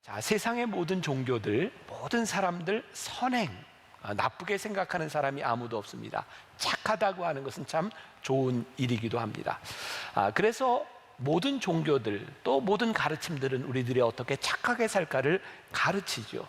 자, 세상의 모든 종교들, 모든 사람들 선행, 나쁘게 생각하는 사람이 아무도 없습니다. 착하다고 하는 것은 참 좋은 일이기도 합니다. 그래서 모든 종교들 또 모든 가르침들은 우리들이 어떻게 착하게 살까를 가르치죠.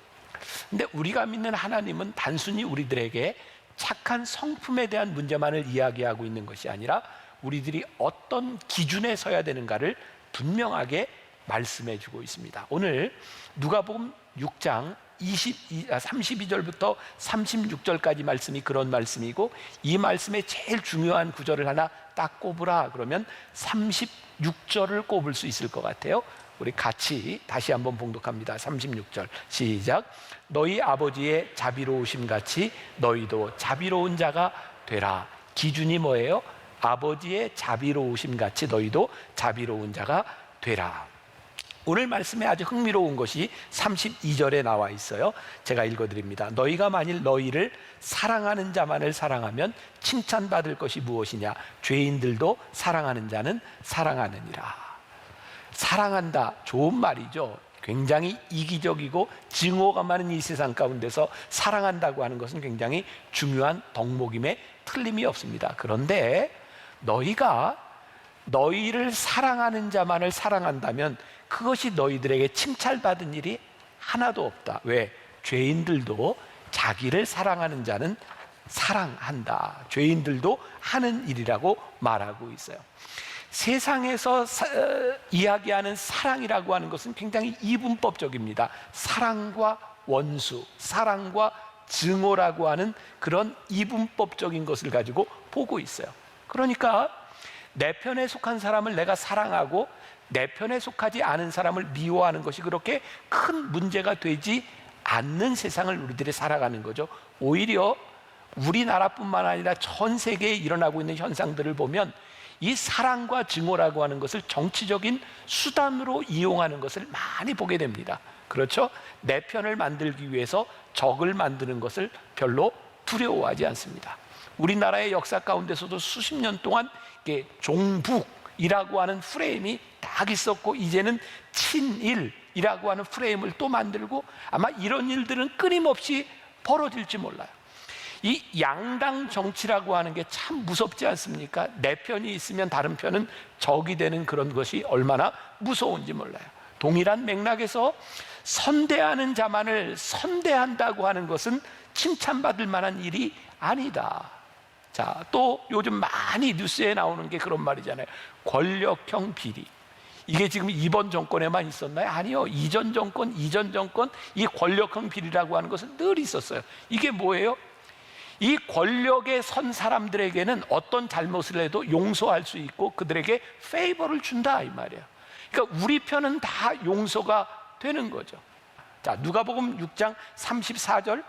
근데 우리가 믿는 하나님은 단순히 우리들에게 착한 성품에 대한 문제만을 이야기하고 있는 것이 아니라 우리들이 어떤 기준에 서야 되는가를 분명하게 말씀해 주고 있습니다. 오늘 누가복음 6장 32절부터 36절까지 말씀이 그런 말씀이고, 이 말씀의 제일 중요한 구절을 하나 딱 꼽으라 그러면 36절을 꼽을 수 있을 것 같아요. 우리 같이 다시 한번 봉독합니다. 36절 시작. 너희 아버지의 자비로우심 같이 너희도 자비로운 자가 되라. 기준이 뭐예요? 아버지의 자비로우심 같이 너희도 자비로운 자가 되라. 오늘 말씀에 아주 흥미로운 것이 32절에 나와 있어요. 제가 읽어드립니다. 너희가 만일 너희를 사랑하는 자만을 사랑하면 칭찬받을 것이 무엇이냐? 죄인들도 사랑하는 자는 사랑하느니라. 사랑한다, 좋은 말이죠. 굉장히 이기적이고 증오가 많은 이 세상 가운데서 사랑한다고 하는 것은 굉장히 중요한 덕목임에 틀림이 없습니다. 그런데 너희가 너희를 사랑하는 자만을 사랑한다면 그것이 너희들에게 칭찬받은 일이 하나도 없다. 왜? 죄인들도 자기를 사랑하는 자는 사랑한다. 죄인들도 하는 일이라고 말하고 있어요. 세상에서 이야기하는 사랑이라고 하는 것은 굉장히 이분법적입니다. 사랑과 원수, 사랑과 증오라고 하는 그런 이분법적인 것을 가지고 보고 있어요. 그러니까 내 편에 속한 사람을 내가 사랑하고 내 편에 속하지 않은 사람을 미워하는 것이 그렇게 큰 문제가 되지 않는 세상을 우리들이 살아가는 거죠. 오히려 우리나라뿐만 아니라 전 세계에 일어나고 있는 현상들을 보면 이 사랑과 증오라고 하는 것을 정치적인 수단으로 이용하는 것을 많이 보게 됩니다. 그렇죠? 내 편을 만들기 위해서 적을 만드는 것을 별로 두려워하지 않습니다. 우리나라의 역사 가운데서도 수십 년 동안 종북이라고 하는 프레임이 딱 있었고, 이제는 친일이라고 하는 프레임을 또 만들고, 아마 이런 일들은 끊임없이 벌어질지 몰라요. 이 양당 정치라고 하는 게 참 무섭지 않습니까? 내 편이 있으면 다른 편은 적이 되는 그런 것이 얼마나 무서운지 몰라요. 동일한 맥락에서 선대하는 자만을 선대한다고 하는 것은 칭찬받을 만한 일이 아니다. 자, 또 요즘 많이 뉴스에 나오는 게 그런 말이잖아요. 권력형 비리. 이게 지금 이번 정권에만 있었나요? 아니요. 이전 정권 이 권력형 비리라고 하는 것은 늘 있었어요. 이게 뭐예요? 이 권력에 선 사람들에게는 어떤 잘못을 해도 용서할 수 있고 그들에게 페이버를 준다 이 말이에요. 그러니까 우리 편은 다 용서가 되는 거죠. 자, 누가복음 6장 34절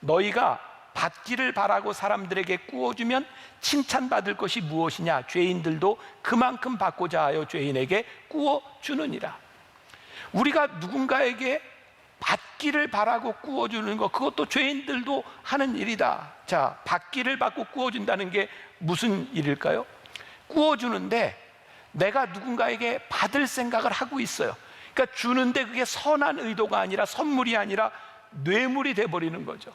너희가 받기를 바라고 사람들에게 꾸어주면 칭찬받을 것이 무엇이냐? 죄인들도 그만큼 받고자 하여 죄인에게 꾸어주느니라. 우리가 누군가에게 받기를 바라고 꾸어주는 것, 그것도 죄인들도 하는 일이다. 자, 받기를 받고 꾸어준다는 게 무슨 일일까요? 꾸어주는데 내가 누군가에게 받을 생각을 하고 있어요. 그러니까 주는데 그게 선한 의도가 아니라 선물이 아니라 뇌물이 돼버리는 거죠.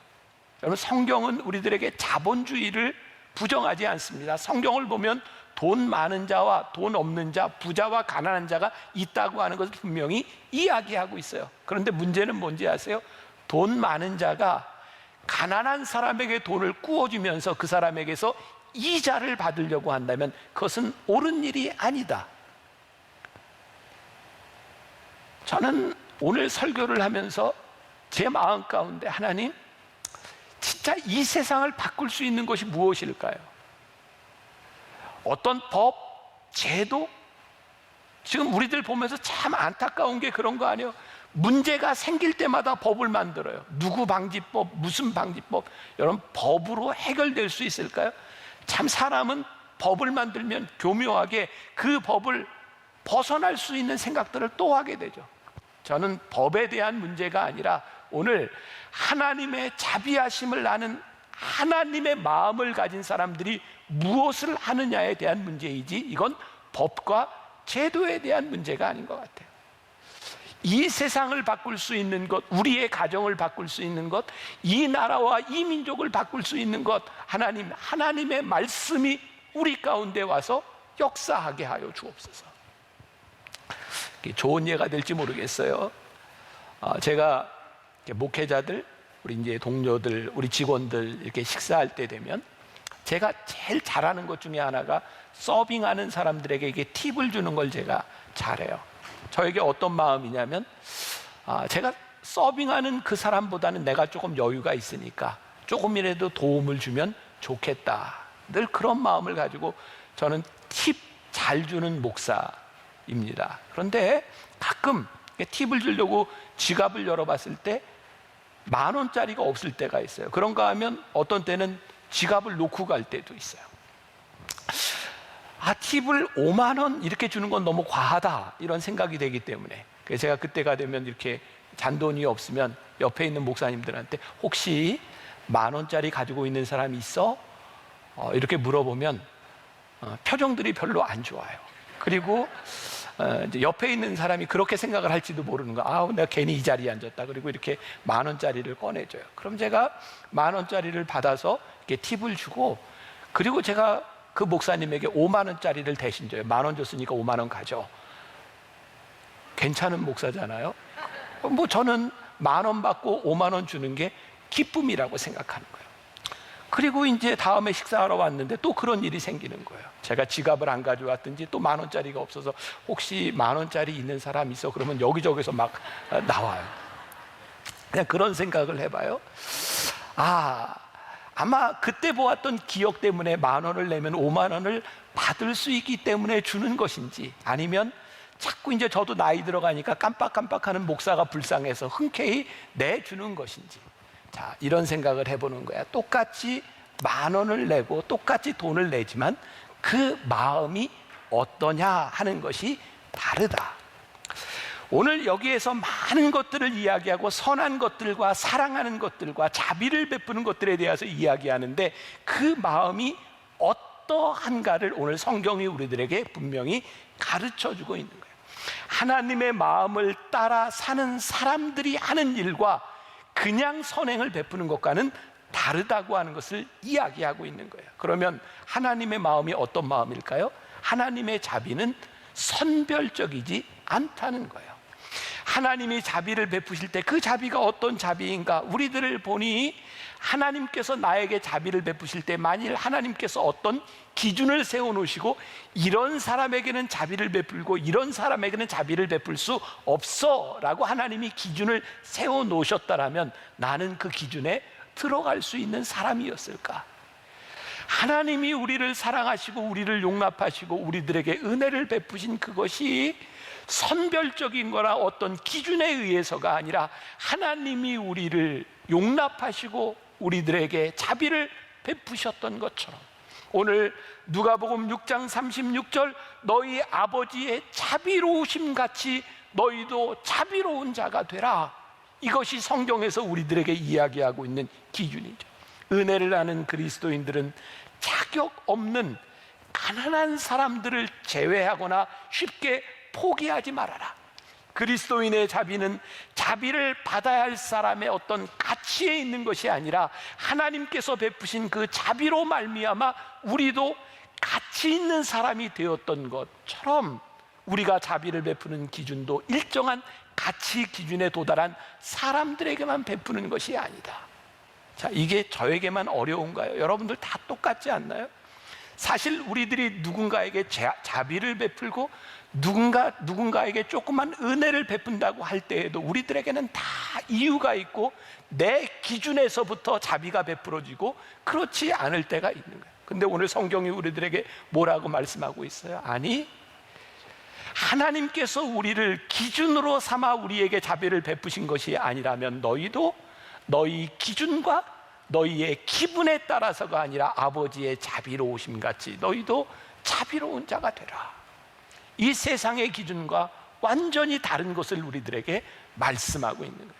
여러분, 성경은 우리들에게 자본주의를 부정하지 않습니다. 성경을 보면 돈 많은 자와 돈 없는 자, 부자와 가난한 자가 있다고 하는 것을 분명히 이야기하고 있어요. 그런데 문제는 뭔지 아세요? 돈 많은 자가 가난한 사람에게 돈을 꾸어주면서 그 사람에게서 이자를 받으려고 한다면 그것은 옳은 일이 아니다. 저는 오늘 설교를 하면서 제 마음 가운데 하나님, 진짜 이 세상을 바꿀 수 있는 것이 무엇일까요? 어떤 법, 제도? 지금 우리들 보면서 참 안타까운 게 그런 거 아니에요? 문제가 생길 때마다 법을 만들어요. 누구 방지법, 무슨 방지법. 여러분, 법으로 해결될 수 있을까요? 참 사람은 법을 만들면 교묘하게 그 법을 벗어날 수 있는 생각들을 또 하게 되죠. 저는 법에 대한 문제가 아니라 오늘 하나님의 자비하심을 아는 하나님의 마음을 가진 사람들이 무엇을 하느냐에 대한 문제이지, 이건 법과 제도에 대한 문제가 아닌 것 같아요. 이 세상을 바꿀 수 있는 것, 우리의 가정을 바꿀 수 있는 것, 이 나라와 이 민족을 바꿀 수 있는 것, 하나님의 말씀이 우리 가운데 와서 역사하게 하여 주옵소서. 좋은 예가 될지 모르겠어요. 제가 목회자들, 우리 이제 동료들, 우리 직원들 이렇게 식사할 때 되면 제가 제일 잘하는 것 중에 하나가 서빙하는 사람들에게 이게 팁을 주는 걸 제가 잘해요. 저에게 어떤 마음이냐면 제가 서빙하는 그 사람보다는 내가 조금 여유가 있으니까 조금이라도 도움을 주면 좋겠다, 늘 그런 마음을 가지고 저는 팁 잘 주는 목사입니다. 그런데 가끔 팁을 주려고 지갑을 열어봤을 때 10,000원짜리가 없을 때가 있어요. 그런가 하면 어떤 때는 지갑을 놓고 갈 때도 있어요. 팁을 5만 원 이렇게 주는 건 너무 과하다, 이런 생각이 되기 때문에 그래서 제가 그때가 되면 이렇게 잔돈이 없으면 옆에 있는 목사님들한테 혹시 10,000원짜리 가지고 있는 사람이 있어? 이렇게 물어보면 표정들이 별로 안 좋아요. 그리고 이제 옆에 있는 사람이 그렇게 생각을 할지도 모르는 거야. 내가 괜히 이 자리에 앉았다. 그리고 이렇게 10,000원짜리를 꺼내줘요. 그럼 제가 10,000원짜리를 받아서 이렇게 팁을 주고, 그리고 제가 그 목사님에게 5만 원짜리를 대신 줘요. 10,000원 줬으니까 5만 원 가져. 괜찮은 목사잖아요. 저는 10,000원 받고 5만 원 주는 게 기쁨이라고 생각하는 거예요. 그리고 이제 다음에 식사하러 왔는데 또 그런 일이 생기는 거예요. 제가 지갑을 안 가져왔든지 또 10,000원짜리가 없어서 혹시 10,000원짜리 있는 사람 있어? 그러면 여기저기서 막 나와요. 그냥 그런 생각을 해봐요. 아마 그때 보았던 기억 때문에 10,000원을 내면 5만 원을 받을 수 있기 때문에 주는 것인지, 아니면 자꾸 이제 저도 나이 들어가니까 깜빡깜빡하는 목사가 불쌍해서 흔쾌히 내주는 것인지, 자, 이런 생각을 해보는 거야. 똑같이 10,000원을 내고 똑같이 돈을 내지만 그 마음이 어떠냐 하는 것이 다르다. 오늘 여기에서 많은 것들을 이야기하고 선한 것들과 사랑하는 것들과 자비를 베푸는 것들에 대해서 이야기하는데 그 마음이 어떠한가를 오늘 성경이 우리들에게 분명히 가르쳐주고 있는 거예요. 하나님의 마음을 따라 사는 사람들이 하는 일과 그냥 선행을 베푸는 것과는 다르다고 하는 것을 이야기하고 있는 거예요. 그러면 하나님의 마음이 어떤 마음일까요? 하나님의 자비는 선별적이지 않다는 거예요. 하나님이 자비를 베푸실 때 그 자비가 어떤 자비인가? 우리들을 보니 하나님께서 나에게 자비를 베푸실 때 만일 하나님께서 어떤 기준을 세워놓으시고 이런 사람에게는 자비를 베풀고 이런 사람에게는 자비를 베풀 수 없어 라고 하나님이 기준을 세워놓으셨다면 나는 그 기준에 들어갈 수 있는 사람이었을까? 하나님이 우리를 사랑하시고 우리를 용납하시고 우리들에게 은혜를 베푸신 그것이 선별적인 거나 어떤 기준에 의해서가 아니라 하나님이 우리를 용납하시고 우리들에게 자비를 베푸셨던 것처럼 오늘 누가복음 6장 36절 너희 아버지의 자비로우심 같이 너희도 자비로운 자가 되라, 이것이 성경에서 우리들에게 이야기하고 있는 기준이죠. 은혜를 아는 그리스도인들은 자격 없는 가난한 사람들을 제외하거나 쉽게 포기하지 말아라. 그리스도인의 자비는 자비를 받아야 할 사람의 어떤 가치에 있는 것이 아니라 하나님께서 베푸신 그 자비로 말미암아 우리도 가치 있는 사람이 되었던 것처럼 우리가 자비를 베푸는 기준도 일정한 가치 기준에 도달한 사람들에게만 베푸는 것이 아니다. 자, 이게 저에게만 어려운가요? 여러분들 다 똑같지 않나요? 사실 우리들이 누군가에게 자비를 베풀고 누군가에게 조그만 은혜를 베푼다고 할 때에도 우리들에게는 다 이유가 있고 내 기준에서부터 자비가 베풀어지고 그렇지 않을 때가 있는 거예요. 근데 오늘 성경이 우리들에게 뭐라고 말씀하고 있어요? 아니, 하나님께서 우리를 기준으로 삼아 우리에게 자비를 베푸신 것이 아니라면 너희도 너희 기준과 너희의 기분에 따라서가 아니라 아버지의 자비로우심 같이 너희도 자비로운 자가 되라. 이 세상의 기준과 완전히 다른 것을 우리들에게 말씀하고 있는 거예요.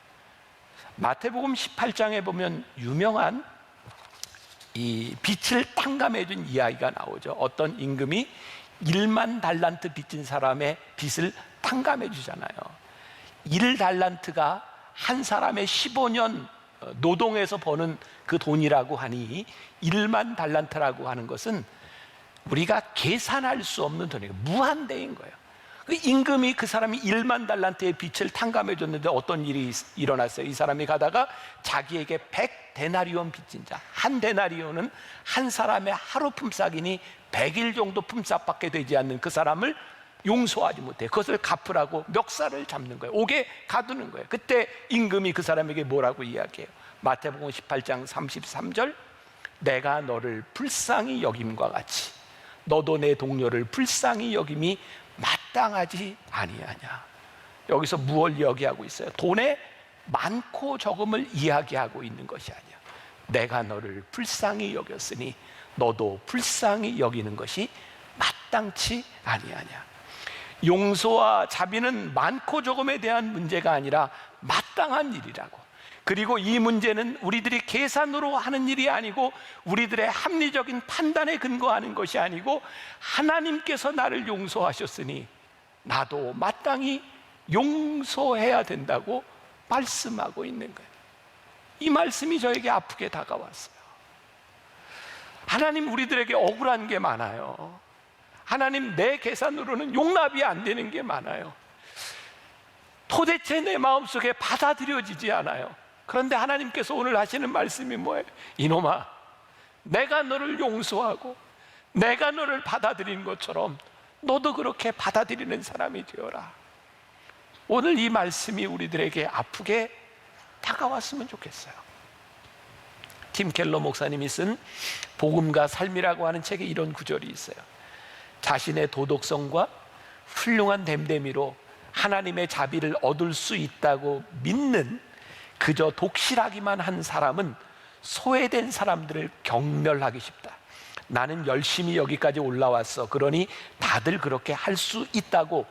마태복음 18장에 보면 유명한 이 빚을 탕감해 준 이야기가 나오죠. 어떤 임금이 1만 달란트 빚진 사람의 빚을 탕감해 주잖아요. 1달란트가 한 사람의 15년 노동에서 버는 그 돈이라고 하니 1만 달란트라고 하는 것은 우리가 계산할 수 없는 돈이에요. 무한대인 거예요. 그 임금이 그 사람이 1만 달란트의 빚을 탕감해 줬는데 어떤 일이 일어났어요? 이 사람이 가다가 자기에게 100데나리온 빚진 자, 한 데나리온은 한 사람의 하루 품삯이니 100일 정도 품삯밖에 되지 않는 그 사람을 용서하지 못해. 그것을 갚으라고 멱살을 잡는 거예요. 옥에 가두는 거예요. 그때 임금이 그 사람에게 뭐라고 이야기해요? 마태복음 18장 33절, 내가 너를 불쌍히 여김과 같이 너도 내 동료를 불쌍히 여김이 마땅하지 아니하냐. 여기서 무엇을 이야기하고 있어요? 돈의 많고 적음을 이야기하고 있는 것이 아니야. 내가 너를 불쌍히 여겼으니 너도 불쌍히 여기는 것이 마땅치 아니하냐. 용서와 자비는 많고 적음에 대한 문제가 아니라 마땅한 일이라고. 그리고 이 문제는 우리들이 계산으로 하는 일이 아니고 우리들의 합리적인 판단에 근거하는 것이 아니고 하나님께서 나를 용서하셨으니 나도 마땅히 용서해야 된다고 말씀하고 있는 거예요. 이 말씀이 저에게 아프게 다가왔어요. 하나님, 우리들에게 억울한 게 많아요. 하나님, 내 계산으로는 용납이 안 되는 게 많아요. 도대체 내 마음속에 받아들여지지 않아요. 그런데 하나님께서 오늘 하시는 말씀이 뭐예요? 이놈아, 내가 너를 용서하고 내가 너를 받아들인 것처럼 너도 그렇게 받아들이는 사람이 되어라. 오늘 이 말씀이 우리들에게 아프게 다가왔으면 좋겠어요. 팀 켈러 목사님이 쓴 복음과 삶이라고 하는 책에 이런 구절이 있어요. 자신의 도덕성과 훌륭한 됨됨이로 하나님의 자비를 얻을 수 있다고 믿는 그저 독실하기만 한 사람은 소외된 사람들을 경멸하기 쉽다. 나는 열심히 여기까지 올라왔어. 그러니 다들 그렇게 할 수 있다고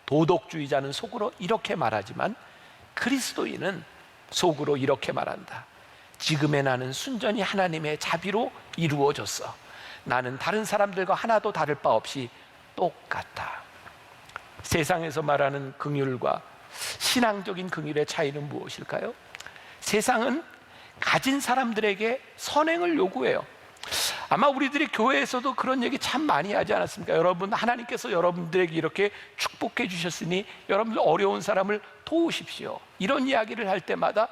도덕주의자는 속으로 이렇게 말하지만 그리스도인은 속으로 이렇게 말한다. 지금의 나는 순전히 하나님의 자비로 이루어졌어. 나는 다른 사람들과 하나도 다를 바 없이 똑같다. 세상에서 말하는 긍휼과 신앙적인 긍휼의 차이는 무엇일까요? 세상은 가진 사람들에게 선행을 요구해요. 아마 우리들이 교회에서도 그런 얘기 참 많이 하지 않았습니까? 여러분, 하나님께서 여러분들에게 이렇게 축복해 주셨으니 여러분들 어려운 사람을 도우십시오. 이런 이야기를 할 때마다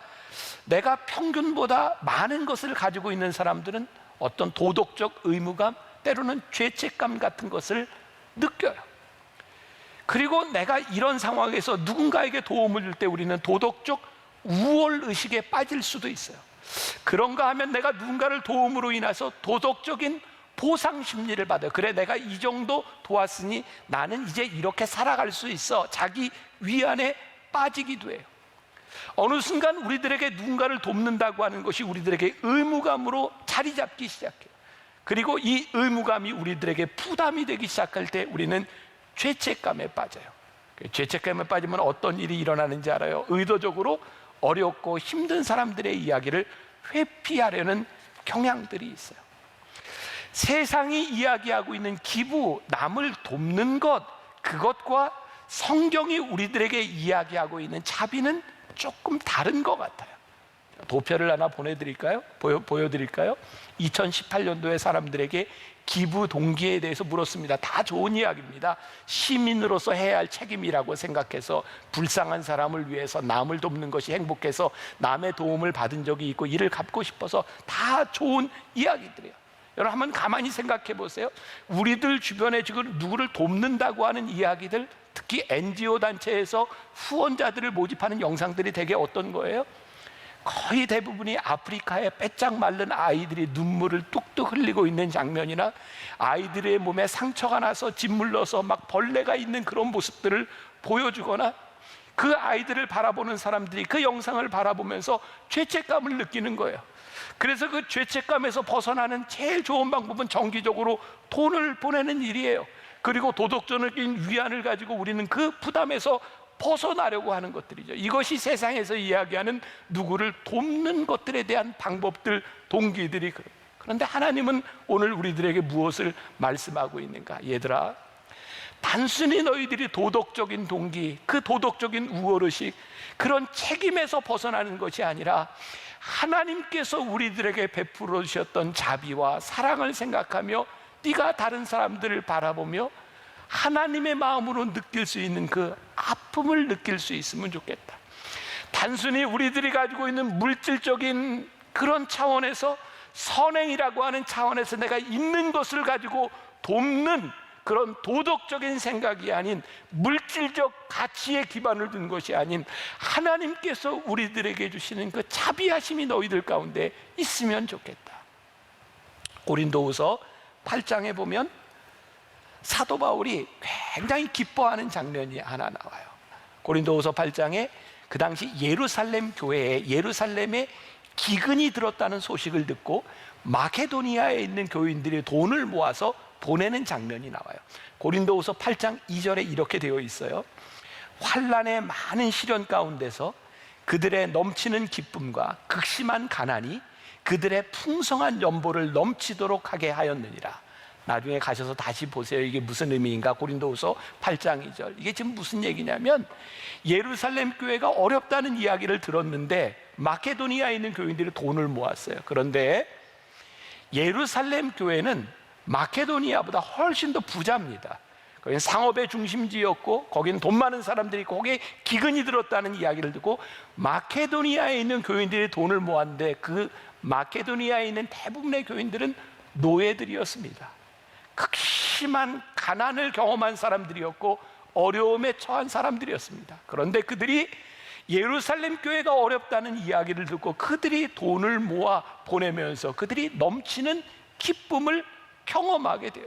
내가 평균보다 많은 것을 가지고 있는 사람들은 어떤 도덕적 의무감, 때로는 죄책감 같은 것을 느껴요. 그리고 내가 이런 상황에서 누군가에게 도움을 줄 때 우리는 도덕적 우월의식에 빠질 수도 있어요. 그런가 하면 내가 누군가를 도움으로 인해서 도덕적인 보상 심리를 받아요. 그래, 내가 이 정도 도왔으니 나는 이제 이렇게 살아갈 수 있어. 자기 위안에 빠지기도 해요. 어느 순간 우리들에게 누군가를 돕는다고 하는 것이 우리들에게 의무감으로 자리 잡기 시작해요. 그리고 이 의무감이 우리들에게 부담이 되기 시작할 때 우리는 죄책감에 빠져요. 죄책감에 빠지면 어떤 일이 일어나는지 알아요? 의도적으로 어렵고 힘든 사람들의 이야기를 회피하려는 경향들이 있어요. 세상이 이야기하고 있는 기부, 남을 돕는 것, 그것과 성경이 우리들에게 이야기하고 있는 자비는 조금 다른 것 같아요. 도표를 하나 보내드릴까요? 보여드릴까요? 2018년도에 사람들에게 기부 동기에 대해서 물었습니다. 다 좋은 이야기입니다. 시민으로서 해야 할 책임이라고 생각해서 불쌍한 사람을 위해서 남을 돕는 것이 행복해서 남의 도움을 받은 적이 있고 이를 갚고 싶어서 다 좋은 이야기들이에요. 여러분, 한번 가만히 생각해 보세요. 우리들 주변에 지금 누구를 돕는다고 하는 이야기들, 특히 NGO 단체에서 후원자들을 모집하는 영상들이 되게 어떤 거예요? 거의 대부분이 아프리카의 빼짝 마른 아이들이 눈물을 뚝뚝 흘리고 있는 장면이나 아이들의 몸에 상처가 나서 짓물러서 막 벌레가 있는 그런 모습들을 보여주거나, 그 아이들을 바라보는 사람들이 그 영상을 바라보면서 죄책감을 느끼는 거예요. 그래서 그 죄책감에서 벗어나는 제일 좋은 방법은 정기적으로 돈을 보내는 일이에요. 그리고 도덕적인 위안을 가지고 우리는 그 부담에서 벗어나려고 하는 것들이죠. 이것이 세상에서 이야기하는 누구를 돕는 것들에 대한 방법들, 동기들이. 그런데 하나님은 오늘 우리들에게 무엇을 말씀하고 있는가? 얘들아, 단순히 너희들이 도덕적인 동기, 그 도덕적인 우월의식, 그런 책임에서 벗어나는 것이 아니라 하나님께서 우리들에게 베풀어 주셨던 자비와 사랑을 생각하며 네가 다른 사람들을 바라보며 하나님의 마음으로 느낄 수 있는 그 아픔을 느낄 수 있으면 좋겠다. 단순히 우리들이 가지고 있는 물질적인 그런 차원에서, 선행이라고 하는 차원에서 내가 있는 것을 가지고 돕는 그런 도덕적인 생각이 아닌, 물질적 가치에 기반을 둔 것이 아닌 하나님께서 우리들에게 주시는 그 자비하심이 너희들 가운데 있으면 좋겠다. 고린도후서 8장에 보면 사도 바울이 굉장히 기뻐하는 장면이 하나 나와요. 고린도후서 8장에 그 당시 예루살렘 교회에, 예루살렘에 기근이 들었다는 소식을 듣고 마케도니아에 있는 교인들이 돈을 모아서 보내는 장면이 나와요. 고린도후서 8장 2절에 이렇게 되어 있어요. 환난의 많은 시련 가운데서 그들의 넘치는 기쁨과 극심한 가난이 그들의 풍성한 연보를 넘치도록 하게 하였느니라. 나중에 가셔서 다시 보세요. 이게 무슨 의미인가? 고린도후서 8장 2절. 이게 지금 무슨 얘기냐면, 예루살렘 교회가 어렵다는 이야기를 들었는데 마케도니아에 있는 교인들이 돈을 모았어요. 그런데 예루살렘 교회는 마케도니아보다 훨씬 더 부자입니다. 거기는 상업의 중심지였고 거기는 돈 많은 사람들이 있고 거기에 기근이 들었다는 이야기를 듣고 마케도니아에 있는 교인들이 돈을 모았는데, 그 마케도니아에 있는 대부분의 교인들은 노예들이었습니다. 극심한 가난을 경험한 사람들이었고 어려움에 처한 사람들이었습니다. 그런데 그들이 예루살렘 교회가 어렵다는 이야기를 듣고 그들이 돈을 모아 보내면서 그들이 넘치는 기쁨을 경험하게 돼요.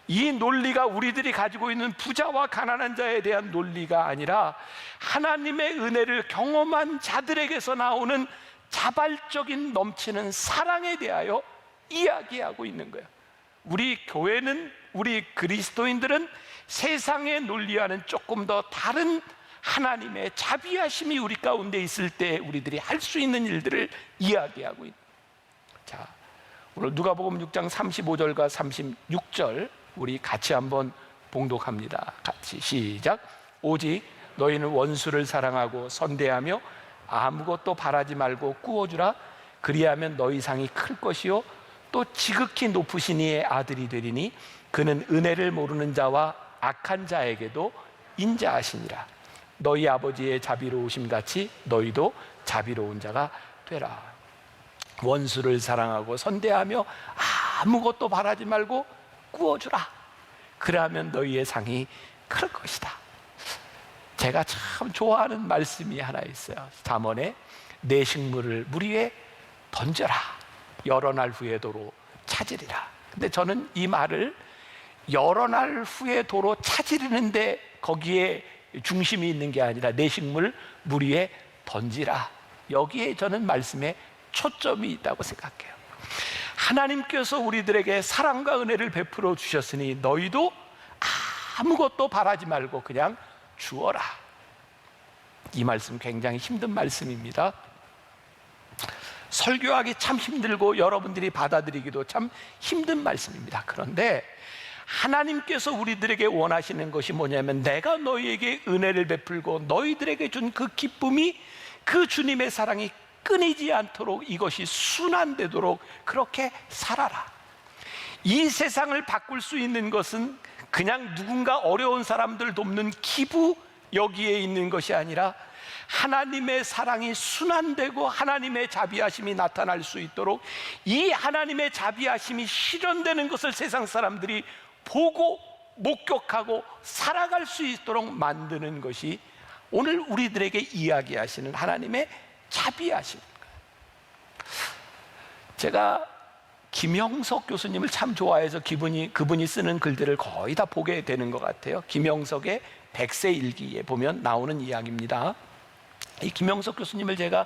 이 논리가 우리들이 가지고 있는 부자와 가난한 자에 대한 논리가 아니라 하나님의 은혜를 경험한 자들에게서 나오는 자발적인 넘치는 사랑에 대하여 이야기하고 있는 거예요. 우리 교회는, 우리 그리스도인들은 세상의 논리와는 조금 더 다른 하나님의 자비하심이 우리 가운데 있을 때 우리들이 할 수 있는 일들을 이야기하고 있는. 자, 오늘 누가복음 6장 35절과 36절 우리 같이 한번 봉독합니다. 같이 시작. 오직 너희는 원수를 사랑하고 선대하며 아무것도 바라지 말고 꾸어주라. 그리하면 너희 상이 클 것이요 또 지극히 높으신 이의 아들이 되리니 그는 은혜를 모르는 자와 악한 자에게도 인자하시니라. 너희 아버지의 자비로우심 같이 너희도 자비로운 자가 되라. 원수를 사랑하고 선대하며 아무것도 바라지 말고 꾸어주라. 그러면 너희의 상이 클 것이다. 제가 참 좋아하는 말씀이 하나 있어요. 잠언에 내 식물을 물 위에 던져라. 여러 날 후에 도로 찾으리라. 근데 저는 이 말을 여러 날 후에 도로 찾으려는데 거기에 중심이 있는 게 아니라 내 식물 물 위에 던지라. 여기에 저는 말씀에 초점이 있다고 생각해요. 하나님께서 우리들에게 사랑과 은혜를 베풀어 주셨으니 너희도 아무것도 바라지 말고 그냥 주어라. 이 말씀 굉장히 힘든 말씀입니다. 설교하기 참 힘들고 여러분들이 받아들이기도 참 힘든 말씀입니다. 그런데 하나님께서 우리들에게 원하시는 것이 뭐냐면, 내가 너희에게 은혜를 베풀고 너희들에게 준 그 기쁨이, 그 주님의 사랑이 끊이지 않도록 이것이 순환되도록 그렇게 살아라. 이 세상을 바꿀 수 있는 것은 그냥 누군가 어려운 사람들 돕는 기부 여기에 있는 것이 아니라 하나님의 사랑이 순환되고 하나님의 자비하심이 나타날 수 있도록, 이 하나님의 자비하심이 실현되는 것을 세상 사람들이 보고 목격하고 살아갈 수 있도록 만드는 것이 오늘 우리들에게 이야기하시는 하나님의 자비하십니다. 제가 김영석 교수님을 참 좋아해서 그분이 쓰는 글들을 거의 다 보게 되는 것 같아요. 김영석의 백세 일기에 보면 나오는 이야기입니다. 이 김영석 교수님을 제가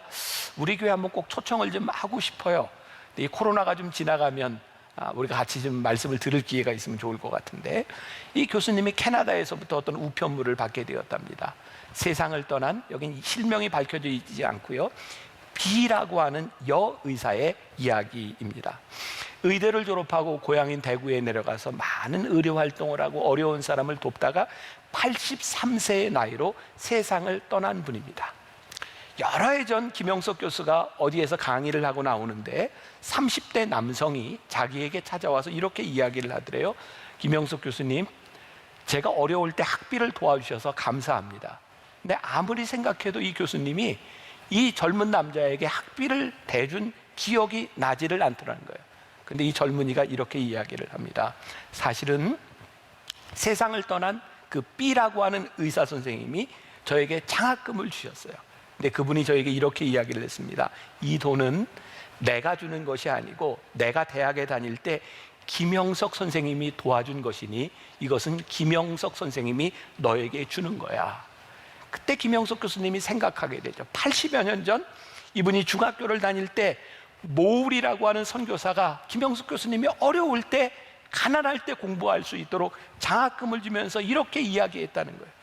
우리 교회 한번 꼭 초청을 좀 하고 싶어요. 이 코로나가 좀 지나가면 우리가 같이 좀 말씀을 들을 기회가 있으면 좋을 것 같은데, 이 교수님이 캐나다에서부터 어떤 우편물을 받게 되었답니다. 세상을 떠난, 여긴 실명이 밝혀져 있지 않고요, B라고 하는 여의사의 이야기입니다. 의대를 졸업하고 고향인 대구에 내려가서 많은 의료 활동을 하고 어려운 사람을 돕다가 83세의 나이로 세상을 떠난 분입니다. 여러 해 전 김영석 교수가 어디에서 강의를 하고 나오는데 30대 남성이 자기에게 찾아와서 이렇게 이야기를 하더래요. 김영석 교수님, 제가 어려울 때 학비를 도와주셔서 감사합니다. 근데 아무리 생각해도 이 교수님이 이 젊은 남자에게 학비를 대준 기억이 나지를 않더라는 거예요. 근데 이 젊은이가 이렇게 이야기를 합니다. 사실은 세상을 떠난 그 B라고 하는 의사 선생님이 저에게 장학금을 주셨어요. 근데 그분이 저에게 이렇게 이야기를 했습니다. 이 돈은 내가 주는 것이 아니고 내가 대학에 다닐 때 김영석 선생님이 도와준 것이니 이것은 김영석 선생님이 너에게 주는 거야. 그때 김영석 교수님이 생각하게 되죠. 80여 년 전 이분이 중학교를 다닐 때 모울이라고 하는 선교사가 김영석 교수님이 어려울 때, 가난할 때 공부할 수 있도록 장학금을 주면서 이렇게 이야기했다는 거예요.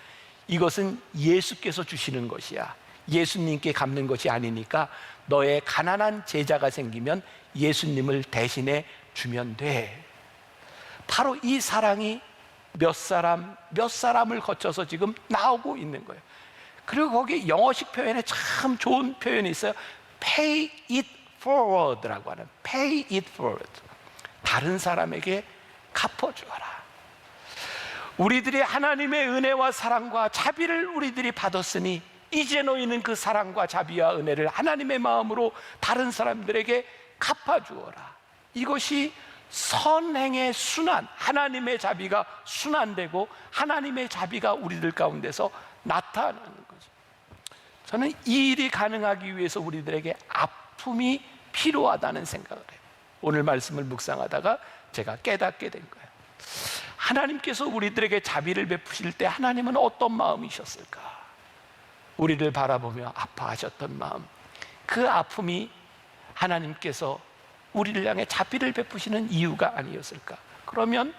이것은 예수께서 주시는 것이야. 예수님께 갚는 것이 아니니까 너의 가난한 제자가 생기면 예수님을 대신해 주면 돼. 바로 이 사랑이 몇 사람을 거쳐서 지금 나오고 있는 거예요. 그리고 거기 영어식 표현에 참 좋은 표현이 있어요. Pay it forward라고 하는, Pay it forward. 다른 사람에게 갚아주어라. 우리들이 하나님의 은혜와 사랑과 자비를 우리들이 받았으니 이제 너희는 그 사랑과 자비와 은혜를 하나님의 마음으로 다른 사람들에게 갚아주어라. 이것이 선행의 순환, 하나님의 자비가 순환되고 하나님의 자비가 우리들 가운데서 나타나는 거죠. 저는 이 일이 가능하기 위해서 우리들에게 아픔이 필요하다는 생각을 해요. 오늘 말씀을 묵상하다가 제가 깨닫게 된 거예요. 하나님께서 우리들에게 자비를 베푸실 때 하나님은 어떤 마음이셨을까? 우리를 바라보며 아파하셨던 마음, 그 아픔이 하나님께서 우리를 향해 자비를 베푸시는 이유가 아니었을까? 그러면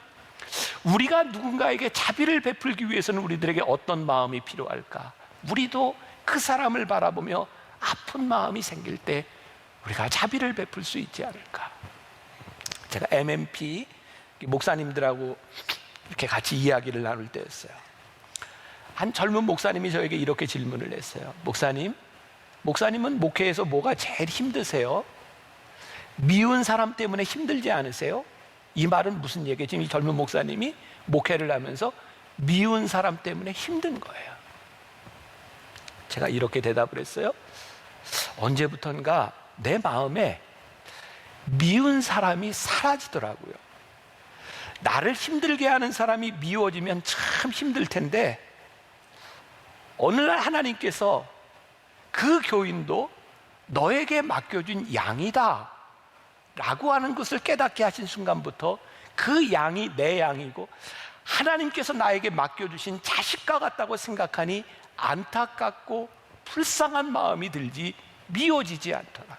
우리가 누군가에게 자비를 베풀기 위해서는 우리들에게 어떤 마음이 필요할까? 우리도 그 사람을 바라보며 아픈 마음이 생길 때 우리가 자비를 베풀 수 있지 않을까? 제가 MMP 목사님들하고 이렇게 같이 이야기를 나눌 때였어요. 한 젊은 목사님이 저에게 이렇게 질문을 했어요. 목사님은 목회에서 뭐가 제일 힘드세요? 미운 사람 때문에 힘들지 않으세요? 이 말은 무슨 얘기예요? 지금 이 젊은 목사님이 목회를 하면서 미운 사람 때문에 힘든 거예요. 제가 이렇게 대답을 했어요. 언제부턴가 내 마음에 미운 사람이 사라지더라고요. 나를 힘들게 하는 사람이 미워지면 참 힘들 텐데 어느 날 하나님께서 그 교인도 너에게 맡겨준 양이다 라고 하는 것을 깨닫게 하신 순간부터 그 양이 내 양이고 하나님께서 나에게 맡겨주신 자식과 같다고 생각하니 안타깝고 불쌍한 마음이 들지 미워지지 않더라.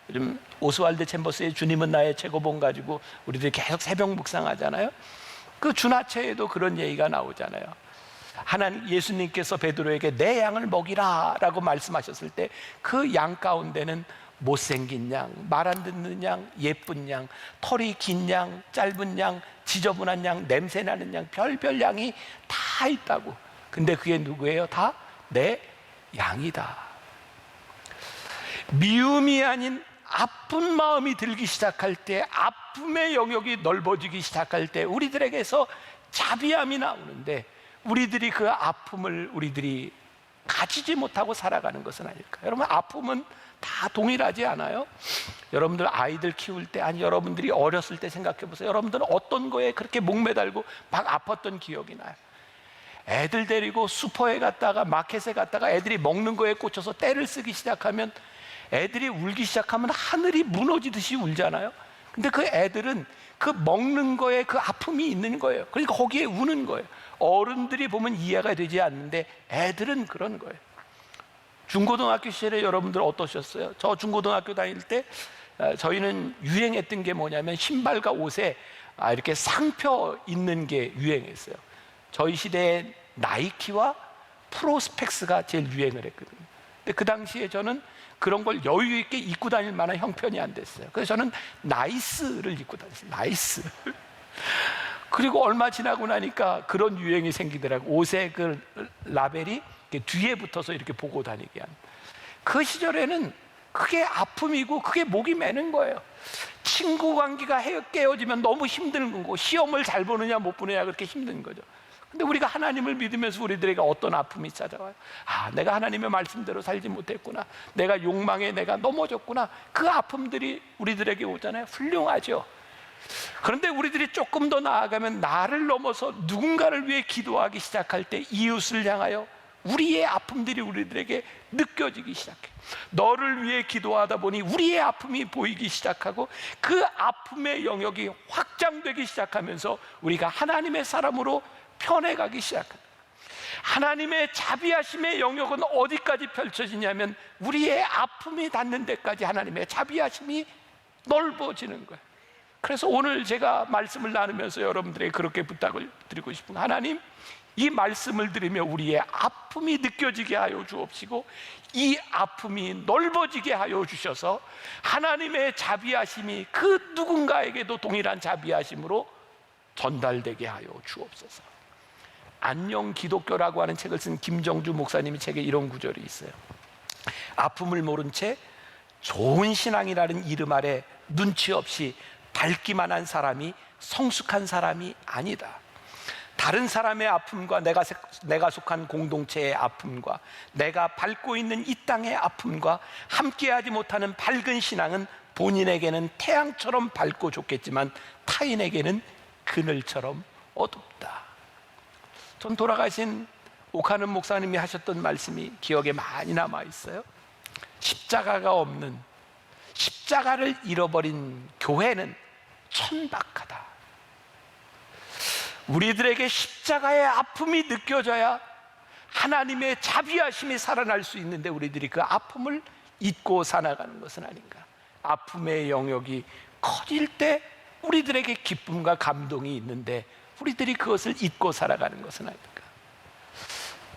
요즘 오스왈드 챔버스의 주님은 나의 최고봉 가지고 우리들이 계속 새벽 묵상하잖아요. 그 준하체에도 그런 얘기가 나오잖아요. 하나님, 예수님께서 베드로에게 내 양을 먹이라 라고 말씀하셨을 때 그 양 가운데는 못생긴 양, 말 안 듣는 양, 예쁜 양, 털이 긴 양, 짧은 양, 지저분한 양, 냄새나는 양, 별별 양이 다 있다고. 근데 그게 누구예요? 다 내 양이다. 미움이 아닌 아픈 마음이 들기 시작할 때, 아픔의 영역이 넓어지기 시작할 때 우리들에게서 자비함이 나오는데 우리들이 그 아픔을 우리들이 가지지 못하고 살아가는 것은 아닐까? 여러분, 아픔은 다 동일하지 않아요? 여러분들 아이들 키울 때, 아니 여러분들이 어렸을 때 생각해 보세요. 여러분들은 어떤 거에 그렇게 목매달고 막 아팠던 기억이 나요? 애들 데리고 슈퍼에 갔다가 마켓에 갔다가 애들이 먹는 거에 꽂혀서 떼를 쓰기 시작하면 애들이 울기 시작하면 하늘이 무너지듯이 울잖아요. 근데 그 애들은 그 먹는 거에 그 아픔이 있는 거예요. 그러니까 거기에 우는 거예요. 어른들이 보면 이해가 되지 않는데 애들은 그런 거예요. 중고등학교 시절에 여러분들 어떠셨어요? 저 중고등학교 다닐 때 저희는 유행했던 게 뭐냐면 신발과 옷에 이렇게 상표 있는 게 유행했어요. 저희 시대에 나이키와 프로스펙스가 제일 유행을 했거든요. 근데 그 당시에 저는 그런 걸 여유 있게 입고 다닐 만한 형편이 안 됐어요. 그래서 저는 나이스를 입고 다녔어요. 나이스. 그리고 얼마 지나고 나니까 그런 유행이 생기더라고요. 옷에 그 라벨이 뒤에 붙어서 이렇게 보고 다니게 한. 그 시절에는 그게 아픔이고 그게 목이 매는 거예요. 친구 관계가 깨어지면 너무 힘든 거고, 시험을 잘 보느냐 못 보느냐 그렇게 힘든 거죠. 근데 우리가 하나님을 믿으면서 우리들에게 어떤 아픔이 찾아와요? 아, 내가 하나님의 말씀대로 살지 못했구나, 내가 욕망에 내가 넘어졌구나. 그 아픔들이 우리들에게 오잖아요. 훌륭하죠. 그런데 우리들이 조금 더 나아가면 나를 넘어서 누군가를 위해 기도하기 시작할 때 이웃을 향하여 우리의 아픔들이 우리들에게 느껴지기 시작해. 너를 위해 기도하다 보니 우리의 아픔이 보이기 시작하고, 그 아픔의 영역이 확장되기 시작하면서 우리가 하나님의 사람으로 편해가기 시작합니다. 하나님의 자비하심의 영역은 어디까지 펼쳐지냐면 우리의 아픔이 닿는 데까지 하나님의 자비하심이 넓어지는 거예요. 그래서 오늘 제가 말씀을 나누면서 여러분들에게 그렇게 부탁을 드리고 싶은 거예요. 하나님, 이 말씀을 들으며 우리의 아픔이 느껴지게 하여 주옵시고, 이 아픔이 넓어지게 하여 주셔서 하나님의 자비하심이 그 누군가에게도 동일한 자비하심으로 전달되게 하여 주옵소서. 안녕 기독교라고 하는 책을 쓴 김정주 목사님의 책에 이런 구절이 있어요. 아픔을 모른 채 좋은 신앙이라는 이름 아래 눈치 없이 밟기만 한 사람이 성숙한 사람이 아니다. 다른 사람의 아픔과 내가 속한 공동체의 아픔과 내가 밟고 있는 이 땅의 아픔과 함께하지 못하는 밝은 신앙은 본인에게는 태양처럼 밝고 좋겠지만 타인에게는 그늘처럼 어둡다. 전 돌아가신 오카는 목사님이 하셨던 말씀이 기억에 많이 남아 있어요. 십자가가 없는, 십자가를 잃어버린 교회는 천박하다. 우리들에게 십자가의 아픔이 느껴져야 하나님의 자비하심이 살아날 수 있는데, 우리들이 그 아픔을 잊고 살아가는 것은 아닌가. 아픔의 영역이 커질 때 우리들에게 기쁨과 감동이 있는데 우리들이 그것을 잊고 살아가는 것은 아닐까.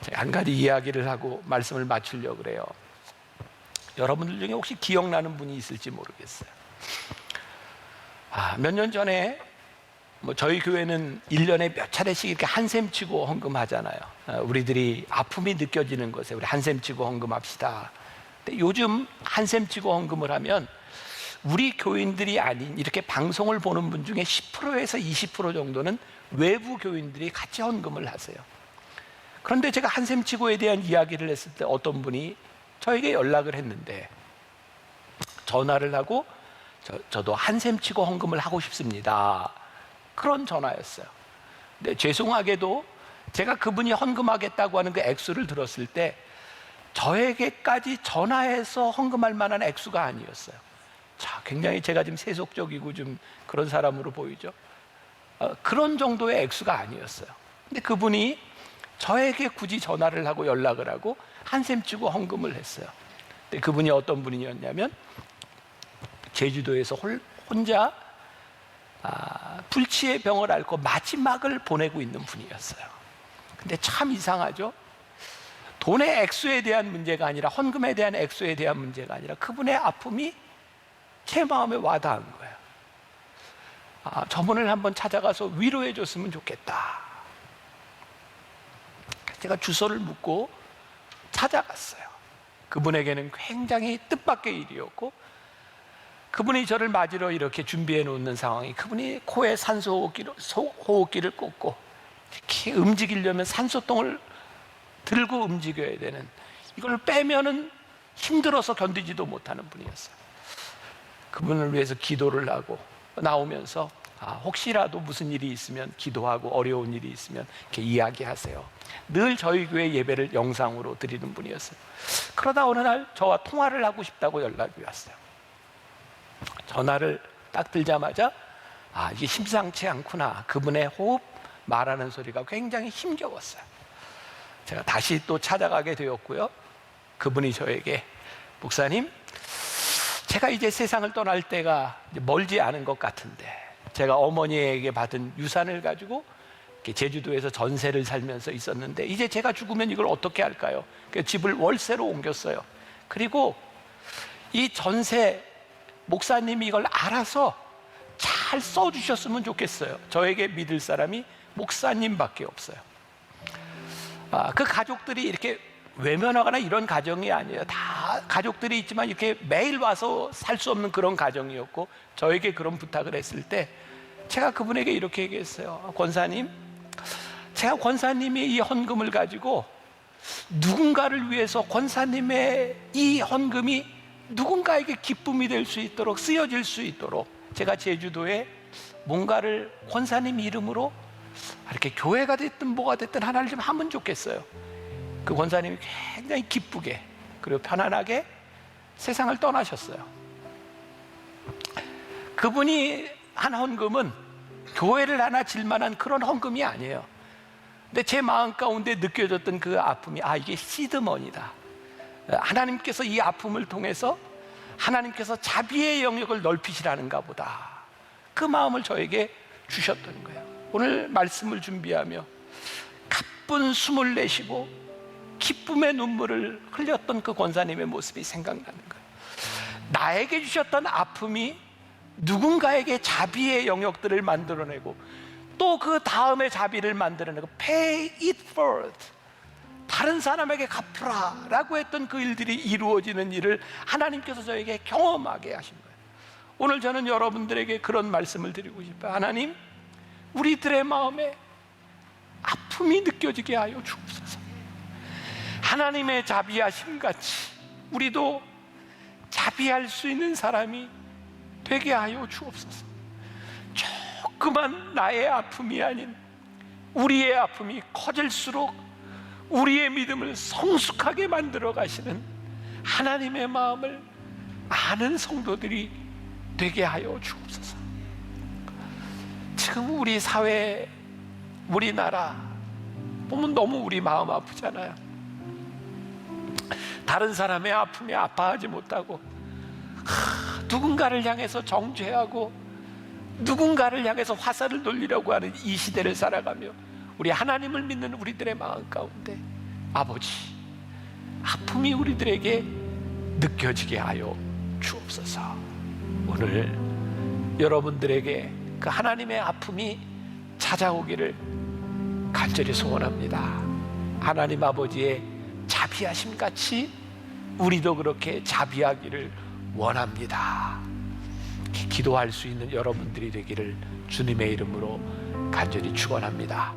제가 한 가지 이야기를 하고 말씀을 마치려고 그래요. 여러분들 중에 혹시 기억나는 분이 있을지 모르겠어요. 몇 년 전에 저희 교회는 1년에 몇 차례씩 이렇게 한샘 치고 헌금하잖아요. 우리들이 아픔이 느껴지는 것에 우리 한샘 치고 헌금합시다. 근데 요즘 한샘 치고 헌금을 하면 우리 교인들이 아닌 이렇게 방송을 보는 분 중에 10%에서 20% 정도는 외부 교인들이 같이 헌금을 하세요. 그런데 제가 한샘 치고에 대한 이야기를 했을 때 어떤 분이 저에게 연락을 했는데, 전화를 하고 저도 한샘 치고 헌금을 하고 싶습니다, 그런 전화였어요. 근데 죄송하게도 제가 그분이 헌금하겠다고 하는 그 액수를 들었을 때 저에게까지 전화해서 헌금할 만한 액수가 아니었어요. 자, 굉장히 제가 지금 세속적이고 좀 그런 사람으로 보이죠. 그런 정도의 액수가 아니었어요. 근데 그분이 저에게 굳이 전화를 하고 연락을 하고 한샘 치고 헌금을 했어요. 근데 그분이 어떤 분이었냐면 제주도에서 혼자 불치의 병을 앓고 마지막을 보내고 있는 분이었어요. 근데 참 이상하죠. 돈의 액수에 대한 문제가 아니라, 헌금에 대한 액수에 대한 문제가 아니라 그분의 아픔이 제 마음에 와닿은 거예요. 저분을 한번 찾아가서 위로해 줬으면 좋겠다. 제가 주소를 묻고 찾아갔어요. 그분에게는 굉장히 뜻밖의 일이었고, 그분이 저를 맞으러 이렇게 준비해 놓는 상황이, 그분이 코에 산소 호흡기를 꽂고 이렇게 움직이려면 산소통을 들고 움직여야 되는, 이걸 빼면은 힘들어서 견디지도 못하는 분이었어요. 그분을 위해서 기도를 하고 나오면서 혹시라도 무슨 일이 있으면 기도하고 어려운 일이 있으면 이렇게 이야기하세요. 늘 저희 교회 예배를 영상으로 드리는 분이었어요. 그러다 어느 날 저와 통화를 하고 싶다고 연락이 왔어요. 전화를 딱 들자마자 이게 심상치 않구나. 그분의 호흡, 말하는 소리가 굉장히 힘겨웠어요. 제가 다시 또 찾아가게 되었고요. 그분이 저에게, 목사님, 제가 이제 세상을 떠날 때가 멀지 않은 것 같은데, 제가 어머니에게 받은 유산을 가지고 제주도에서 전세를 살면서 있었는데 이제 제가 죽으면 이걸 어떻게 할까요? 그래서 집을 월세로 옮겼어요. 그리고 이 전세 목사님이 이걸 알아서 잘 써주셨으면 좋겠어요. 저에게 믿을 사람이 목사님밖에 없어요. 그 가족들이 이렇게 외면하거나 이런 가정이 아니에요. 다 가족들이 있지만 이렇게 매일 와서 살 수 없는 그런 가정이었고, 저에게 그런 부탁을 했을 때 제가 그분에게 이렇게 얘기했어요. 권사님, 제가 권사님이 이 헌금을 가지고 누군가를 위해서 권사님의 이 헌금이 누군가에게 기쁨이 될 수 있도록, 쓰여질 수 있도록 제가 제주도에 뭔가를 권사님 이름으로 이렇게 교회가 됐든 뭐가 됐든 하나를 좀 하면 좋겠어요. 그 권사님이 굉장히 기쁘게 그리고 편안하게 세상을 떠나셨어요. 그분이 한 헌금은 교회를 하나 질 만한 그런 헌금이 아니에요. 근데 제 마음 가운데 느껴졌던 그 아픔이, 이게 시드머니다. 하나님께서 이 아픔을 통해서 하나님께서 자비의 영역을 넓히시라는가 보다. 그 마음을 저에게 주셨던 거예요. 오늘 말씀을 준비하며 가쁜 숨을 내쉬고 기쁨의 눈물을 흘렸던 그 권사님의 모습이 생각나는 거예요. 나에게 주셨던 아픔이 누군가에게 자비의 영역들을 만들어내고 또 그 다음에 자비를 만들어내고 pay it forward, 다른 사람에게 갚으라 라고 했던 그 일들이 이루어지는 일을 하나님께서 저에게 경험하게 하신 거예요. 오늘 저는 여러분들에게 그런 말씀을 드리고 싶어요. 하나님, 우리들의 마음에 아픔이 느껴지게 하여 주옵소서. 하나님의 자비하심 같이 우리도 자비할 수 있는 사람이 되게 하여 주옵소서. 조그만 나의 아픔이 아닌 우리의 아픔이 커질수록 우리의 믿음을 성숙하게 만들어 가시는 하나님의 마음을 아는 성도들이 되게 하여 주옵소서. 지금 우리 사회, 우리나라 보면 너무 우리 마음 아프잖아요. 다른 사람의 아픔에 아파하지 못하고 누군가를 향해서 정죄하고 누군가를 향해서 화살을 돌리려고 하는 이 시대를 살아가며 우리 하나님을 믿는 우리들의 마음 가운데 아버지, 아픔이 우리들에게 느껴지게 하여 주옵소서. 오늘 여러분들에게 그 하나님의 아픔이 찾아오기를 간절히 소원합니다. 하나님 아버지의 자비하심 같이 우리도 그렇게 자비하기를 원합니다. 기도할 수 있는 여러분들이 되기를 주님의 이름으로 간절히 축원합니다.